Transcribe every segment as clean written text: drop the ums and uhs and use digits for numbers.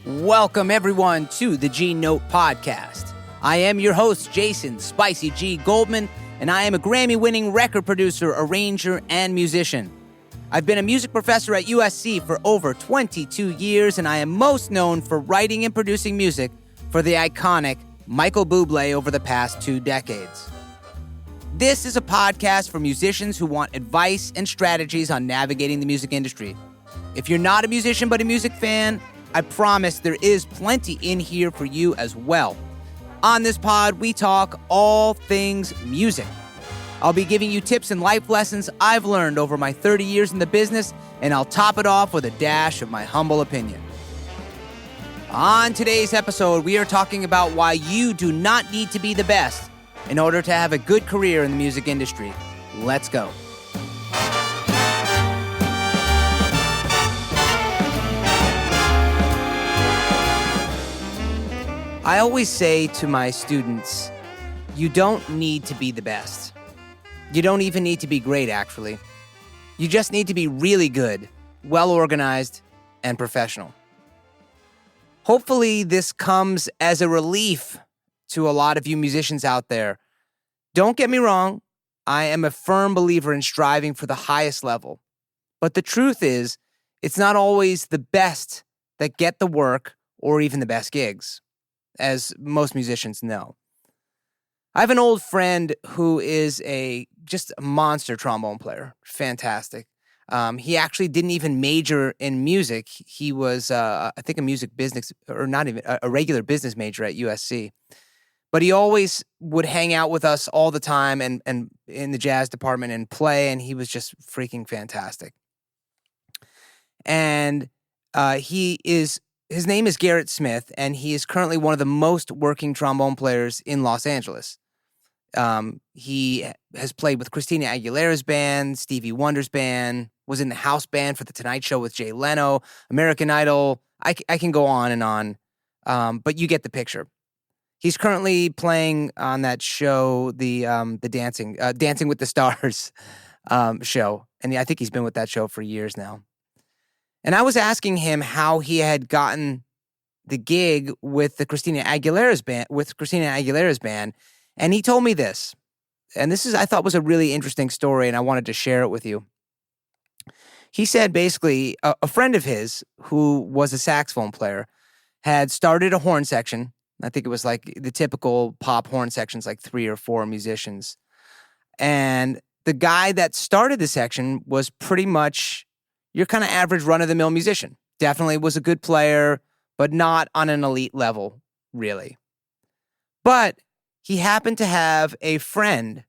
Welcome, everyone, to the G Note Podcast. I am your host, Jason Spicy G. Goldman, and I am a Grammy-winning record producer, arranger, and musician. I've been a music professor at USC for over 22 years, and I am most known for writing and producing music for the iconic Michael Bublé over the past 2 decades. This is a podcast for musicians who want advice and strategies on navigating the music industry. If you're not a musician but a music fan, I promise there is plenty in here for you as well. On this pod, we talk all things music. I'll be giving you tips and life lessons I've learned over my 30 years in the business, and I'll top it off with a dash of my humble opinion. On today's episode, we are talking about why you do not need to be the best in order to have a good career in the music industry. Let's go. I always say to my students, you don't need to be the best. You don't even need to be great, actually. You just need to be really good, well-organized, and professional. Hopefully, this comes as a relief to a lot of you musicians out there. Don't get me wrong, I am a firm believer in striving for the highest level. But the truth is, it's not always the best that get the work or even the best gigs, as most musicians know. I have an old friend who is just a monster trombone player. Fantastic. He actually didn't even major in music. He was, I think, a music business, or not even, a regular business major at USC. But he always would hang out with us all the time and in the jazz department and play, and he was just freaking fantastic. And his name is Garrett Smith, and he is currently one of the most working trombone players in Los Angeles. He has played with Christina Aguilera's band, Stevie Wonder's band, was in the house band for The Tonight Show with Jay Leno, American Idol. I can go on and on, but you get the picture. He's currently playing on that show, the Dancing with the Stars show, and I think he's been with that show for years now. And I was asking him how he had gotten the gig with Christina Aguilera's band, and he told me this. And this I thought was a really interesting story, and I wanted to share it with you. He said basically a friend of his who was a saxophone player had started a horn section. I think it was like the typical pop horn sections, like 3 or 4 musicians. And the guy that started the section was pretty much your kind of average run-of-the-mill musician. Definitely was a good player, but not on an elite level, really. But he happened to have a friend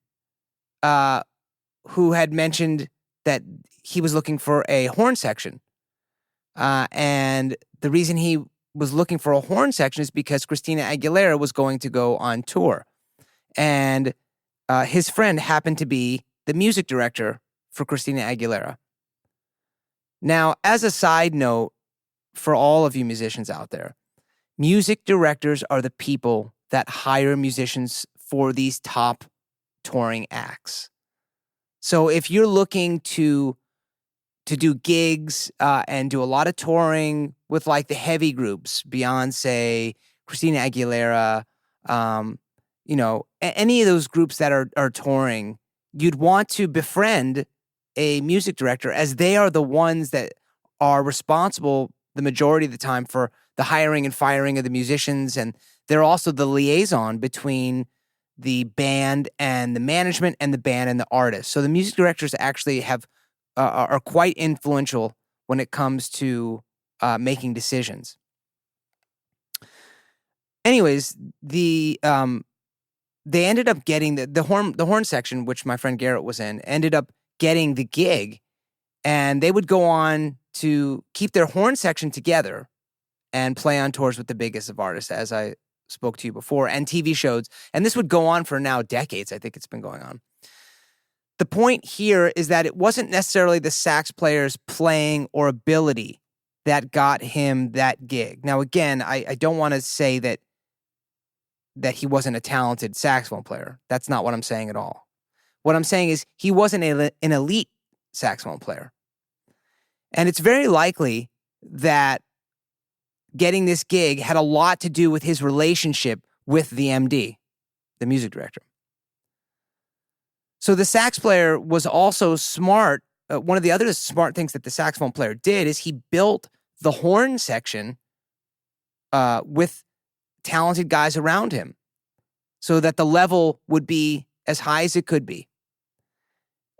who had mentioned that he was looking for a horn section. And the reason he was looking for a horn section is because Christina Aguilera was going to go on tour. And his friend happened to be the music director for Christina Aguilera. Now, as a side note, for all of you musicians out there, music directors are the people that hire musicians for these top touring acts. So if you're looking to do gigs and do a lot of touring with like the heavy groups, Beyonce, Christina Aguilera, any of those groups that are touring, you'd want to befriend a music director, as they are the ones that are responsible the majority of the time for the hiring and firing of the musicians, and they're also the liaison between the band and the management and the band and the artist. So the music directors actually are quite influential when it comes to making decisions. Anyways, they ended up getting the horn section, which my friend Garrett was in, ended up getting the gig, and they would go on to keep their horn section together and play on tours with the biggest of artists, as I spoke to you before, and TV shows. And this would go on for now decades. I think it's been going on. The point here is that it wasn't necessarily the sax player's playing or ability that got him that gig. Now, again, I don't want to say that he wasn't a talented saxophone player. That's not what I'm saying at all. What I'm saying is he wasn't an elite saxophone player. And it's very likely that getting this gig had a lot to do with his relationship with the MD, the music director. So the sax player was also smart. One of the other smart things that the saxophone player did is he built the horn section with talented guys around him so that the level would be as high as it could be.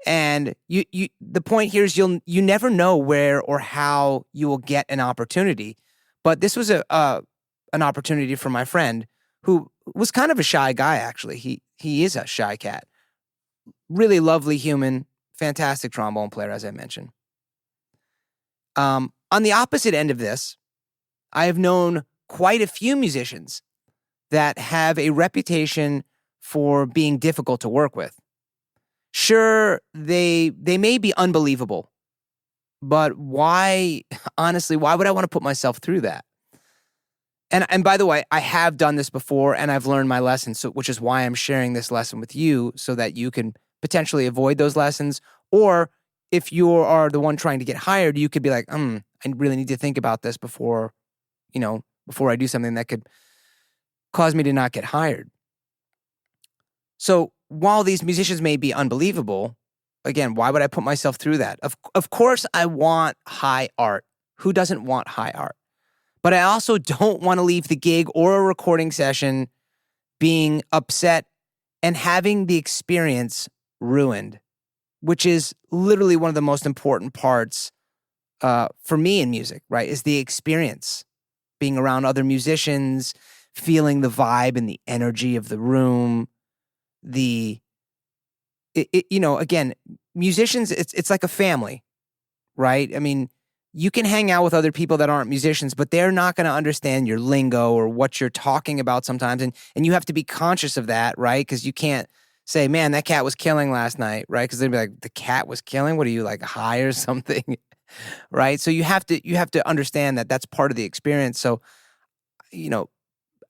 And the point here is you never know where or how you will get an opportunity. But this was an opportunity for my friend who was kind of a shy guy, actually. He is a shy cat. Really lovely human, fantastic trombone player, as I mentioned. On the opposite end of this, I have known quite a few musicians that have a reputation for being difficult to work with. Sure, they may be unbelievable, but why, honestly, why would I want to put myself through that? And by the way, I have done this before and I've learned my lessons, which is why I'm sharing this lesson with you so that you can potentially avoid those lessons. Or if you are the one trying to get hired, you could be like, I really need to think about this before I do something that could cause me to not get hired. So while these musicians may be unbelievable, again, why would I put myself through that? Of course, I want high art. Who doesn't want high art? But I also don't want to leave the gig or a recording session being upset and having the experience ruined, which is literally one of the most important parts for me in music, right? Is the experience, being around other musicians, feeling the vibe and the energy of the room. Again, musicians, it's like a family, right? I mean, you can hang out with other people that aren't musicians, but they're not going to understand your lingo or what you're talking about sometimes. And you have to be conscious of that, right? Because you can't say, man, that cat was killing last night, right? Because they'd be like, the cat was killing? What are you, like high or something? Right? So you have to understand that that's part of the experience. So,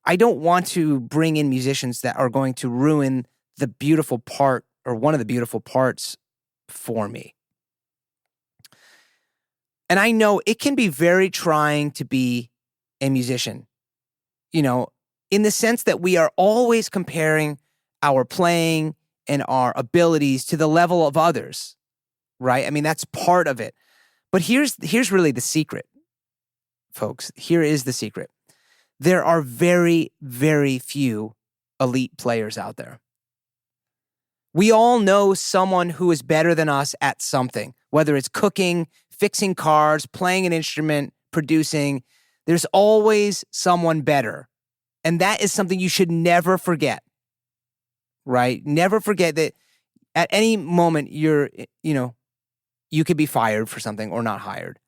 I don't want to bring in musicians that are going to ruin the beautiful part or one of the beautiful parts for me. And I know it can be very trying to be a musician, in the sense that we are always comparing our playing and our abilities to the level of others, right? I mean, that's part of it. But here's really the secret, folks. Here is the secret. There are very, very few elite players out there. We all know someone who is better than us at something, whether it's cooking, fixing cars, playing an instrument, producing. There's always someone better. And that is something you should never forget, right? Never forget that at any moment you could be fired for something or not hired.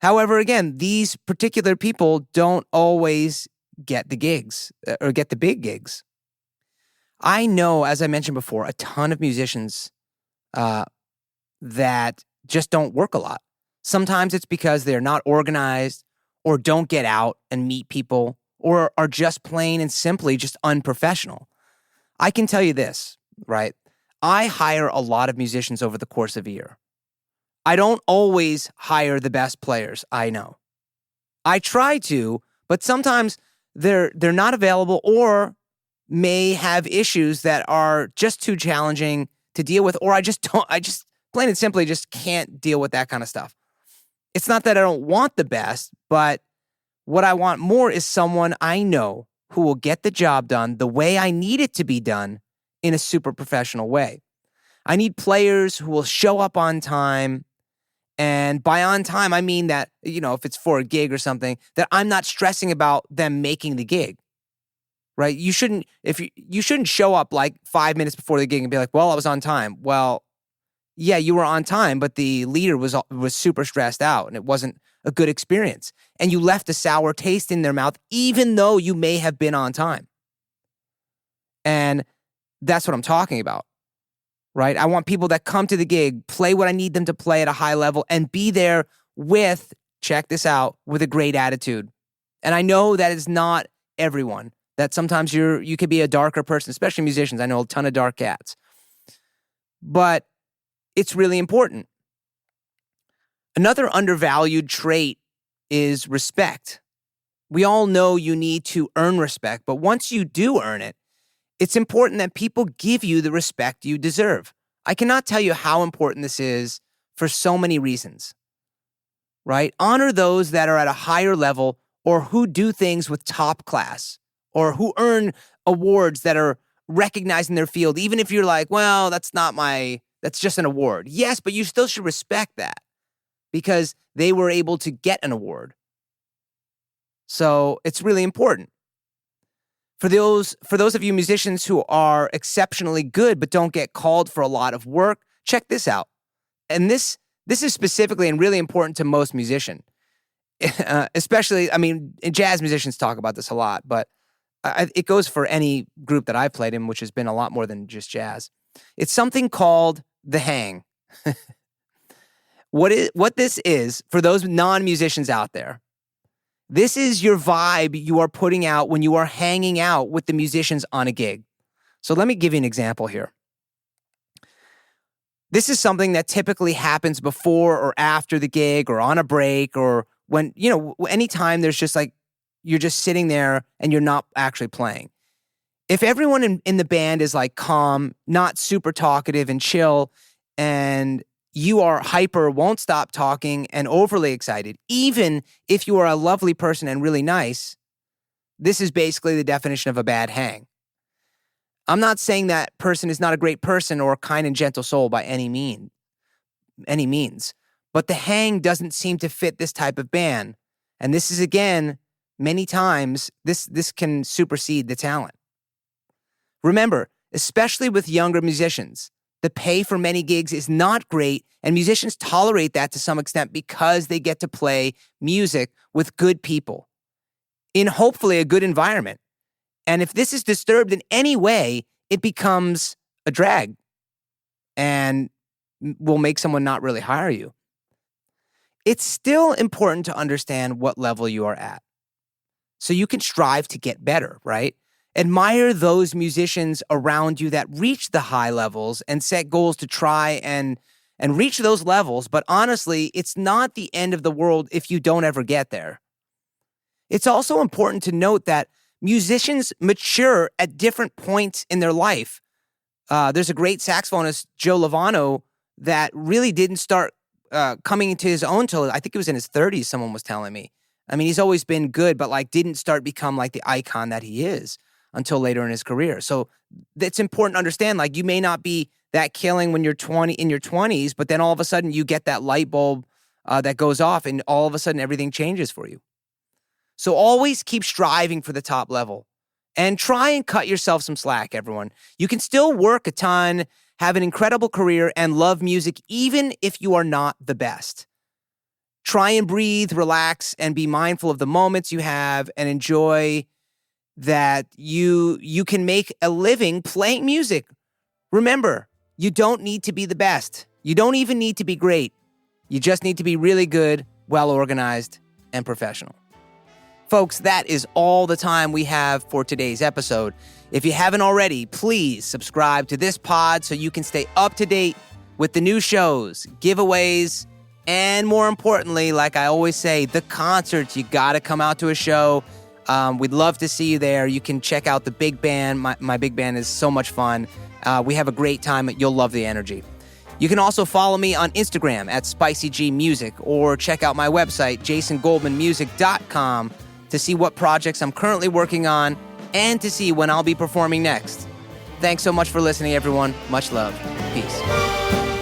However, again, these particular people don't always get the gigs or get the big gigs. I know, as I mentioned before, a ton of musicians that just don't work a lot. Sometimes it's because they're not organized or don't get out and meet people or are just plain and simply just unprofessional. I can tell you this, right? I hire a lot of musicians over the course of a year. I don't always hire the best players, I know. I try to, but sometimes they're not available or may have issues that are just too challenging to deal with, or I just plain and simply just can't deal with that kind of stuff. It's not that I don't want the best, but what I want more is someone I know who will get the job done the way I need it to be done in a super professional way. I need players who will show up on time. And by on time, I mean that, if it's for a gig or something, that I'm not stressing about them making the gig, right? You shouldn't show up like 5 minutes before the gig and be like, well, I was on time. Well, yeah, you were on time, but the leader was super stressed out and it wasn't a good experience. And you left a sour taste in their mouth, even though you may have been on time. And that's what I'm talking about. Right? I want people that come to the gig, play what I need them to play at a high level, and be there with, check this out, with a great attitude. And I know that is not everyone. That sometimes you could be a darker person, especially musicians. I know a ton of dark cats. But it's really important. Another undervalued trait is respect. We all know you need to earn respect, but once you do earn it, it's important that people give you the respect you deserve. I cannot tell you how important this is for so many reasons, right? Honor those that are at a higher level or who do things with top class or who earn awards that are recognized in their field, even if you're like, well, that's just an award. Yes, but you still should respect that because they were able to get an award. So it's really important. For those of you musicians who are exceptionally good but don't get called for a lot of work, check this out. And this is specifically and really important to most musicians. Especially, jazz musicians talk about this a lot, but it goes for any group that I've played in, which has been a lot more than just jazz. It's something called the hang. What this is, for those non-musicians out there, this is your vibe you are putting out when you are hanging out with the musicians on a gig. So let me give you an example here. This is something that typically happens before or after the gig or on a break or when, anytime there's just like, you're just sitting there and you're not actually playing. If everyone in the band is like calm, not super talkative and chill, and you are hyper, won't stop talking, and overly excited, even if you are a lovely person and really nice, this is basically the definition of a bad hang. I'm not saying that person is not a great person or a kind and gentle soul by any means, but the hang doesn't seem to fit this type of band. And this is, again, many times, this can supersede the talent. Remember, especially with younger musicians, the pay for many gigs is not great, and musicians tolerate that to some extent because they get to play music with good people in hopefully a good environment. And if this is disturbed in any way, it becomes a drag and will make someone not really hire you. It's still important to understand what level you are at so you can strive to get better, right? Admire those musicians around you that reach the high levels and set goals to try and reach those levels. But honestly, it's not the end of the world if you don't ever get there. It's also important to note that musicians mature at different points in their life. There's a great saxophonist, Joe Lovano, that really didn't start coming into his own till I think it was in his 30s, someone was telling me. He's always been good, but didn't start become the icon that he is until later in his career. So it's important to understand, you may not be that killing when you're in your 20s, but then all of a sudden you get that light bulb that goes off and all of a sudden everything changes for you. So always keep striving for the top level and try and cut yourself some slack, everyone. You can still work a ton, have an incredible career, and love music even if you are not the best. Try and breathe, relax, and be mindful of the moments you have and enjoy that you can make a living playing music. Remember, you don't need to be the best. You don't even need to be great. You just need to be really good, well-organized, and professional. Folks, that is all the time we have for today's episode. If you haven't already, please subscribe to this pod so you can stay up to date with the new shows, giveaways, and more importantly, like I always say, the concerts. You got to come out to a show. We'd love to see you there. You can check out the big band. My big band is so much fun. We have a great time. You'll love the energy. You can also follow me on Instagram at SpicyGMusic or check out my website, jasongoldmanmusic.com, to see what projects I'm currently working on and to see when I'll be performing next. Thanks so much for listening, everyone. Much love. Peace.